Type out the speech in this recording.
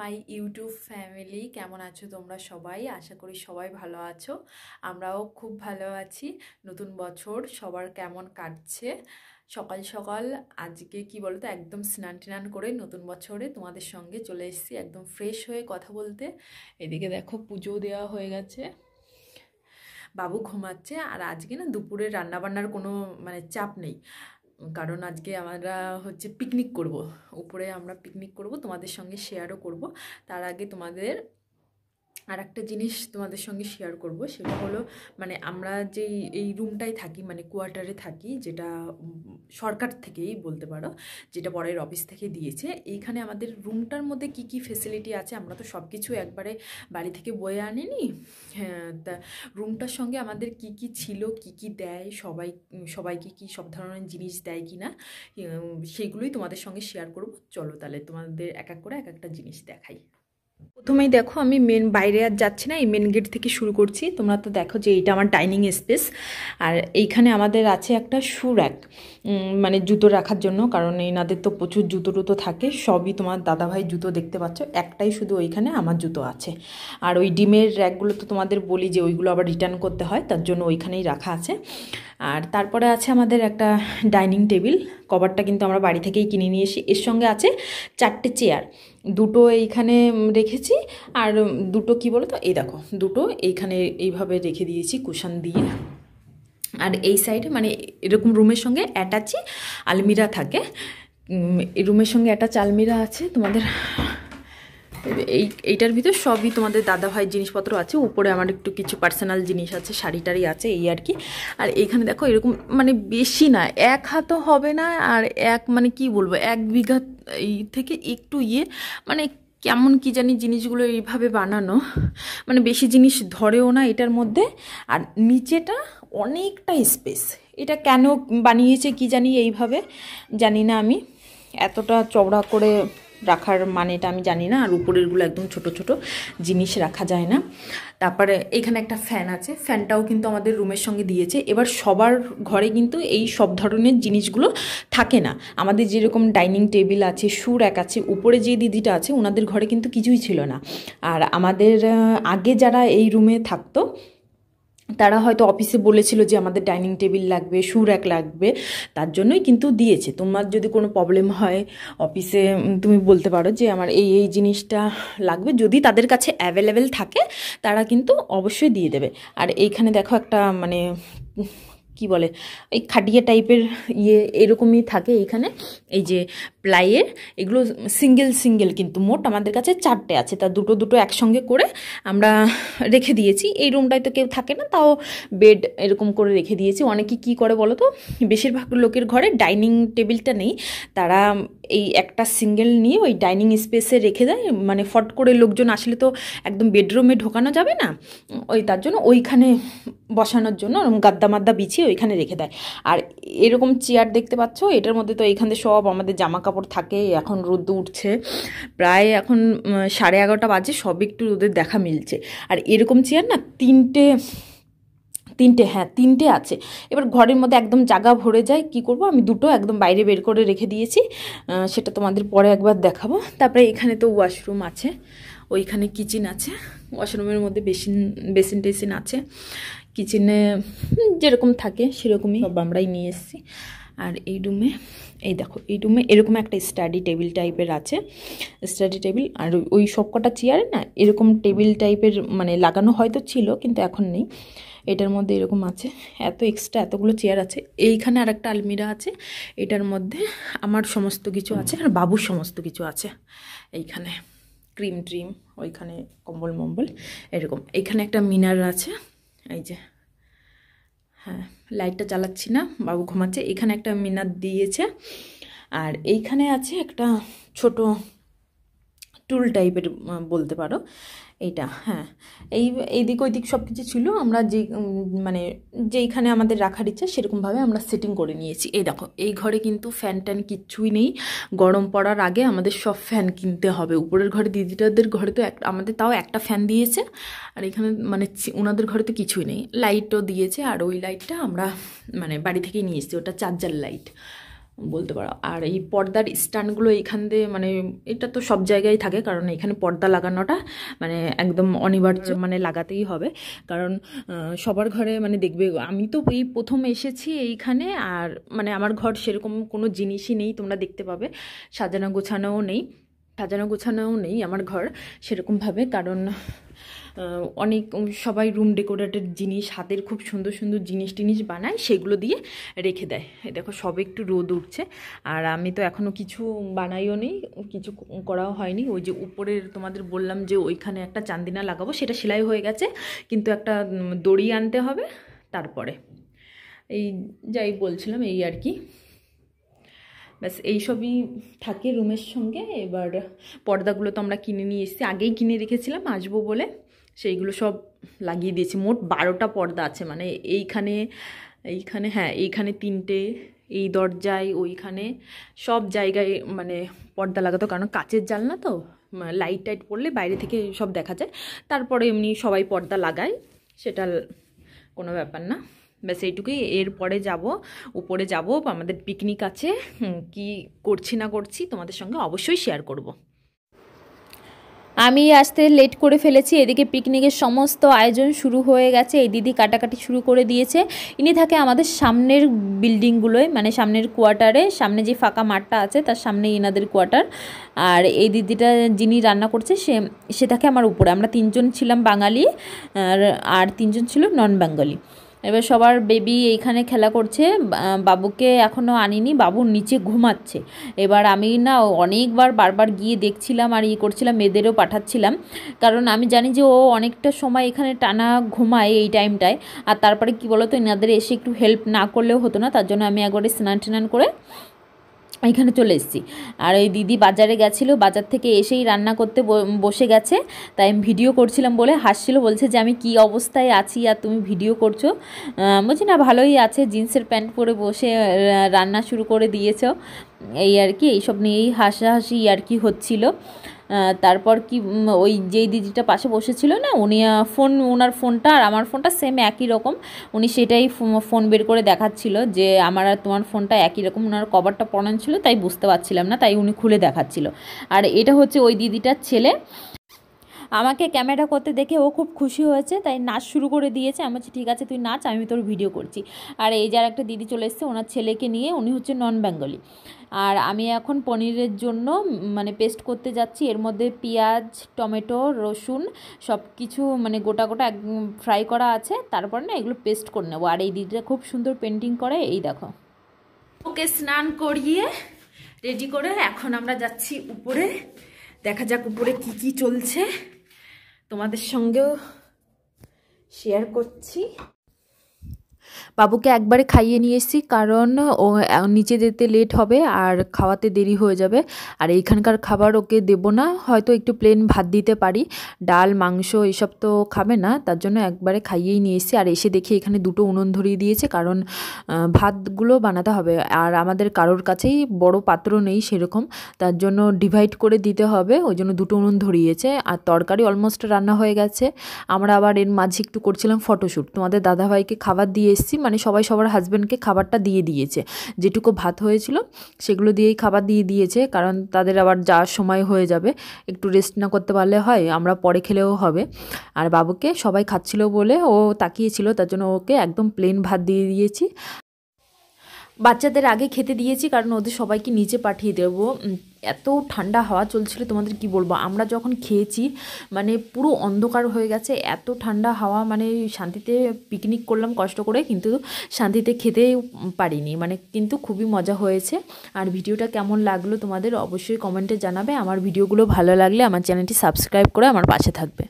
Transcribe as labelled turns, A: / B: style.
A: My YouTube family, কেমন আছো তোমরা সবাই? আশা করি সবাই ভালো আছো। আমরাও খুব ভালো আছি। নতুন বছর সবার কেমন কাটছে? সকাল সকাল আজকে কি বলতো, একদম স্নান টান করে নতুন বছরে তোমাদের সঙ্গে চলে এসেছি একদম ফ্রেশ হয়ে কথা বলতে। এদিকে দেখো পুজো দেওয়া হয়ে গেছে, বাবু ঘুমাচ্ছে। আর আজকে না দুপুরে রান্নাবান্নার কোনো চাপ নেই, কারণ আজকে আমরা পিকনিক করব। উপরে আমরা পিকনিক করব, তোমাদের সঙ্গে শেয়ারও করব। তার আগে তোমাদের আর একটা জিনিস তোমাদের সঙ্গে শেয়ার করব, সেটা হলো আমরা যেই এই রুমটায় থাকি, কোয়ার্টারে থাকি, যেটা সরকার থেকেই বলতে পারো, যেটা বরের অফিস থেকে দিয়েছে। এইখানে আমাদের রুমটার মধ্যে কি কি ফেসিলিটি আছে, আমরা তো সব কিছু একবারে বাড়ি থেকে বয়ে আনিনি। হ্যাঁ, তা রুমটার সঙ্গে আমাদের কি কি ছিল, কি কি দেয়, সবাইকে কি সব ধরনের জিনিস দেয় কি না, সেইগুলোই তোমাদের সঙ্গে শেয়ার করব। চলো তাহলে তোমাদের এক এক করে এক একটা জিনিস দেখাই। প্রথমেই দেখো, আমি বাইরে আর যাচ্ছি না, এই মেন গেট থেকে শুরু করছি। তোমরা তো দেখো যে এইটা আমার ডাইনিং স্পেস, আর এইখানে আমাদের আছে একটা শু র্যাক, জুতো রাখার জন্য, কারণ এনাদের তো প্রচুর জুতো টুতো থাকে। সবই তোমার দাদাভাই জুতো দেখতে পাচ্ছ, একটাই শুধু ওইখানে আমার জুতো আছে। আর ওই ডিমের র্যাকগুলো তো তোমাদের বলি যে ওইগুলো আবার রিটার্ন করতে হয়, তার জন্য ওইখানেই রাখা আছে। আর তারপরে আছে আমাদের একটা ডাইনিং টেবিল, কভারটা কিন্তু আমরা বাড়ি থেকেই কিনে নিয়ে এসি। এর সঙ্গে আছে 4টে চেয়ার, দুটো এইখানে রেখেছি, আর দুটো কি বলো তো, এই দেখো দুটো এইখানে এইভাবে রেখে দিয়েছি কুশন দিয়ে। আর এই সাইডে এরকম রুমের সঙ্গে অ্যাটাচই আলমিরা থাকে। এই রুমের সঙ্গে অ্যাটাচ আলমিরা আছে তোমাদের। এইটার ভিতর সবই তোমাদের দাদাভাই জিনিসপত্র আছে। উপরে আমার একটু কিছু পার্সোনাল জিনিস আছে, শাড়ি টাড়ি আছে, এই আর কি। আর এইখানে দেখো এরকম বেশি না, 1 হাতও হবে না, আর কি বলবো, 1 বিঘা এই থেকে একটু কেমন কি জানি জিনিসগুলো এইভাবে বানানো, বেশি জিনিস ধরেও না এটার মধ্যে। আর নিচেটা অনেকটা স্পেস, এটা কেন বানিয়েছে কি জানি এইভাবে, জানি না আমি, এতটা চওড়া করে রাখার মানেটা আমি জানি না। আর উপরেরগুলো একদম ছোট ছোট জিনিস রাখা যায় না। তারপরে এখানে একটা ফ্যান আছে, ফ্যানটাও কিন্তু আমাদের রুমের সঙ্গে দিয়েছে। এবার সবার ঘরে কিন্তু এই সব ধরনের জিনিসগুলো থাকে না। আমাদের যেরকম ডাইনিং টেবিল আছে, শু র্যাক আছে, উপরে যে দিদিটা আছে ওনাদের ঘরে কিন্তু কিছুই ছিল না। আর আমাদের আগে যারা এই রুমে থাকতো তারা হয়তো অফিসে বলেছিল যে আমাদের ডাইনিং টেবিল লাগবে, শু র্যাক লাগবে, তার জন্যই কিন্তু দিয়েছে। তোমার যদি কোনো প্রবলেম হয় অফিসে, তুমি বলতে পারো যে আমার এই এই জিনিসটা লাগবে, যদি তাদের কাছে অ্যাভেলেবেল থাকে তারা কিন্তু অবশ্যই দিয়ে দেবে। আর এইখানে দেখো একটা কি বলে, এই খাটিয়া টাইপের এরকমই থাকে এইখানে, এই যে প্লাইয়ের, এগুলো সিঙ্গেল সিঙ্গেল, কিন্তু মোট আমাদের কাছে 4টে আছে, তা দুটো দুটো একসঙ্গে করে আমরা রেখে দিয়েছি। এই রুমটায় তো কেউ থাকে না, তাও বেড এরকম করে রেখে দিয়েছি। অনেকে কি করে বলো তো, বেশিরভাগ লোকের ঘরে ডাইনিং টেবিলটা নেই, তারা এই একটা সিঙ্গেল নিয়ে ওই ডাইনিং স্পেসে রেখে দেয়। ফট করে লোকজন আসলে তো একদম বেডরুমে ঢোকানো যাবে না, ওই তার জন্য ওইখানে বসানোর জন্য গাদ্দা মাদ্দা বিছিয়ে ওইখানে রেখে দেয়। আর এরকম চেয়ার দেখতে পাচ্ছ, এটার মধ্যে তো এইখানে সব আমাদের জামা কাপড় থাকে। এখন রোদ উঠছে, প্রায় এখন 11:30 বাজে, সব একটু রোদের দেখা মিলছে। আর এরকম চেয়ার না তিনটে আছে। এবার ঘরের মধ্যে একদম জায়গা ভরে যায়, কি করব, আমি দুটো একদম বাইরে বের করে রেখে দিয়েছি, সেটা তোমাদের পরে একবার দেখাবো। তারপরে এখানে তো ওয়াশরুম আছে, ওইখানে কিচেন আছে, ওয়াশরুমের মধ্যে বেসিন টেসিন আছে। কিচেনে যেরকম থাকে সেরকমই সব আমরাই নিয়ে এসেছি। আর এই রুমে, এই দেখো এই রুমে এরকম একটা স্টাডি টেবিল টাইপের আছে, স্টাডি টেবিল। আর ওই সব কটা চেয়ারে না এরকম টেবিল টাইপের লাগানো হয়তো ছিল, কিন্তু এখন নেই। এটার মধ্যে এরকম আছে, এতগুলো চেয়ার আছে। এইখানে আর একটা আলমিরা আছে, এটার মধ্যে আমার সমস্ত কিছু আছে, আর বাবুর সমস্ত কিছু আছে। এইখানে ক্রিম ট্রিম, ওইখানে কম্বল মম্বল এরকম। এইখানে একটা মিনার আছে, এই যে, হ্যাঁ লাইটটা চালাচ্ছি না, বাবু ঘুমাচ্ছে। এখানে একটা মিনার দিয়েছে। আর এইখানে আছে একটা ছোট টুল টাইপের বলতে পারো এইটা। হ্যাঁ, এইদিক ওইদিক সব কিছু ছিল, আমরা যেইখানে আমাদের রাখার ইচ্ছা সেরকমভাবে আমরা সেটিং করে নিয়েছি। এই দেখো এই ঘরে কিন্তু ফ্যান ট্যান কিচ্ছুই নেই, গরম পড়ার আগে আমাদের সব ফ্যান কিনতে হবে। উপরের ঘরে দিদিটাদের ঘরে তো আমাদের তাও একটা ফ্যান দিয়েছে, আর এখানে ওনাদের ঘরে তো কিছুই নেই। লাইটও দিয়েছে, আর ওই লাইটটা আমরা বাড়ি থেকেই নিয়ে এসেছি, ওটা চার্জার লাইট। বলতে পারো। আর এই পর্দার স্ট্যান্ডগুলো এইখান দিয়ে মানে এটা তো সব জায়গায় থাকে, কারণ এখানে পর্দা লাগানোটা মানে একদম অনিবার্য, মানে লাগাতেই হবে। কারণ সবার ঘরে মানে দেখবে, আমি তো এই প্রথম এসেছি এইখানে, আর মানে আমার ঘর সেরকম কোনো জিনিসই নেই, তোমরা দেখতে পাবে সাজানো গোছানোও নেই আমার ঘর সেরকমভাবে। কারণ অনেক সবাই রুম ডেকোরেটেড জিনিস, হাতের খুব সুন্দর সুন্দর জিনিস বানায়, সেগুলো দিয়ে রেখে দেয়। দেখো সবে একটু রোদ উঠছে, আর আমি তো এখনও কিছু বানাইও নেই, কিছু করাও হয়নি। ওই যে উপরের তোমাদের বললাম যে ওইখানে একটা চান্দিনা লাগাবো, সেটা সেলাই হয়ে গেছে, কিন্তু একটা দড়ি আনতে হবে তারপরে। এই যাই বলছিলাম, এই আর কি, ব্যাস এইসবই থাকে রুমের সঙ্গে। এবার পর্দাগুলো তো আমরা কিনে নিয়ে এসেছি, আগেই কিনে রেখেছিলাম আসবো বলে, সেইগুলো সব লাগিয়ে দিয়েছি। মোট 12টা পর্দা আছে, মানে এইখানে হ্যাঁ এইখানে 3টে, এই দরজায়, ওইখানে সব জায়গায় মানে পর্দা লাগাতো, কারণ কাচের জানলা তো, লাইট টাইট পড়লে বাইরে থেকে সব দেখা যায়। তারপরে এমনি সবাই পর্দা লাগায়, সেটা কোনো ব্যাপার না। ব্যাস এইটুকুই। এরপরে উপরে যাব, আমাদের পিকনিক আছে, কি করছি না করছি তোমাদের সঙ্গে অবশ্যই শেয়ার করব।
B: আমি আসতে লেট করে ফেলেছি, এদিকে পিকনিকের সমস্ত আয়োজন শুরু হয়ে গেছে। এই দিদি কাটাকাটি শুরু করে দিয়েছে। ইনি থাকে আমাদের সামনের বিল্ডিংগুলোয়, মানে সামনের কোয়ার্টারে, সামনে যে ফাঁকা মাঠটা আছে তার সামনে এনাদের কোয়ার্টার। আর এই দিদিটা যিনি রান্না করছে সে থাকে আমার উপরে। আমরা 3জন ছিলাম বাঙালি, আর 3জন ছিল নন বেঙ্গলি। এবার সবার বেবি এইখানে খেলা করছে, বাবুকে এখনও আনিনি, বাবু নিচে ঘুমাচ্ছে। এবার আমি না বারবার গিয়ে দেখছিলাম আর করছিলাম, মেয়েদেরও পাঠাচ্ছিলাম, কারণ আমি জানি যে ও অনেকটা সময় এখানে টানা ঘুমায় এই টাইমটায়। আর তারপরে কি বলো তো, এনাদের এসে একটু হেল্প না করলেও হতো না, তার জন্য আমি একবারে স্নান করে এখানে চলে এসেছি। আর ওই দিদি বাজারে গেছিলো, বাজার থেকে এসেই রান্না করতে বসে গেছে। তাই আমি ভিডিও করছিলাম বলে হাসছিল, বলছে যে আমি কি অবস্থায় আছি আর তুমি ভিডিও করছো। বলছি না, ভালোই আছে, জিন্সের প্যান্ট পরে বসে রান্না শুরু করে দিয়েছ, এই আর কি। এইসব নিয়েই হাসাহাসি আর কি হচ্ছিল। তারপর কি ওই যেই দিদিটা পাশে বসেছিল না, উনি ওনার ফোনটা আর আমার ফোনটা সেম একই রকম, উনি সেটাই ফোন বের করে দেখাচ্ছিল যে আমার আর তোমার ফোনটা একই রকম। ওনার কভারটা পরানো ছিল তাই বুঝতে পারছিলাম না, তাই উনি খুলে দেখাচ্ছিল। আর এটা হচ্ছে ওই দিদিটার ছেলে। আমাকে ক্যামেরা করতে দেখে ও খুব খুশি হয়েছে, তাই নাচ শুরু করে দিয়েছে। আমি বলছি ঠিক আছে তুই নাচ, আমি তোর ভিডিও করছি। আর এই যার একটা দিদি চলে এসেছে, ওনার ছেলেকে নিয়ে, উনি হচ্ছে নন বেঙ্গলি। আর আমি এখন পনিরের জন্য মানে পেস্ট করতে যাচ্ছি। এর মধ্যে পেঁয়াজ, টমেটো, রসুন সব কিছু মানে গোটা ফ্রাই করা আছে, তারপর না এগুলো পেস্ট করে নেবো। আর এই দিদিটা খুব সুন্দর পেন্টিং করে, এই দেখো।
A: ওকে স্নান করিয়ে রেডি করে এখন আমরা যাচ্ছি উপরে, দেখা যাক উপরে কি কি চলছে, তোমাদের সঙ্গেও শেয়ার করছি। বাবুকে একবারে খাইয়ে নিয়ে এসেছি, কারণ ও নিচে যেতে লেট হবে আর খাওয়াতে দেরি হয়ে যাবে। আর এইখানকার খাবার ওকে দেবো না, হয়তো একটু প্লেন ভাত দিতে পারি, ডাল মাংস এসব তো খাবে না, তার জন্য একবারে খাইয়েই নিয়ে এসেছি। আর এসে দেখি এখানে 2টো উনুন ধরিয়ে দিয়েছে, কারণ ভাতগুলো বানাতে হবে। আর আমাদের কারোর কাছেই বড় পাত্র নেই সেরকম, তার জন্য ডিভাইড করে দিতে হবে, ওই জন্য 2টো উনুন ধরিয়েছে। আর তরকারি অলমোস্ট রান্না হয়ে গেছে। আমরা আবার এর মাঝে একটু করছিলাম ফটোশ্যুট, তোমাদের দাদাভাইকে খাবার দিয়ে এসেছি, মানে সবাই সবার হাজব্যান্ডকে খাবারটা দিয়ে দিয়েছে, যেটুকু ভাত হয়েছিল সেগুলো দিয়েই খাবার দিয়ে দিয়েছে, কারণ তাদের আবার যাওয়ার সময় হয়ে যাবে, একটু রেস্ট না করতে পারলে হয়, আমরা পরে খেলেও হবে। আর বাবুকে সবাই খাচ্ছিল বলে ও তাকিয়েছিল, তার জন্য ওকে একদম প্লেন ভাত দিয়ে দিয়েছি। বাচ্চাদের আগে খেতে দিয়েছি, কারণ ওদের সবাইকে নিচে পাঠিয়ে দেবো। এত ঠান্ডা হাওয়া চলছিল, তোমাদের কি বলবো, আমরা যখন খেয়েছি মানে পুরো অন্ধকার হয়ে গেছে, এত ঠান্ডা হাওয়া, মানে শান্তিতে পিকনিক করলাম কষ্ট করে, কিন্তু শান্তিতে খেতে পারিনি, মানে কিন্তু খুবই মজা হয়েছে। আর ভিডিওটা কেমন লাগলো তোমাদের অবশ্যই কমেন্টে জানাবে। আমার ভিডিওগুলো ভালো লাগলে আমার চ্যানেলটি সাবস্ক্রাইব করে আমার পাশে থাকবে।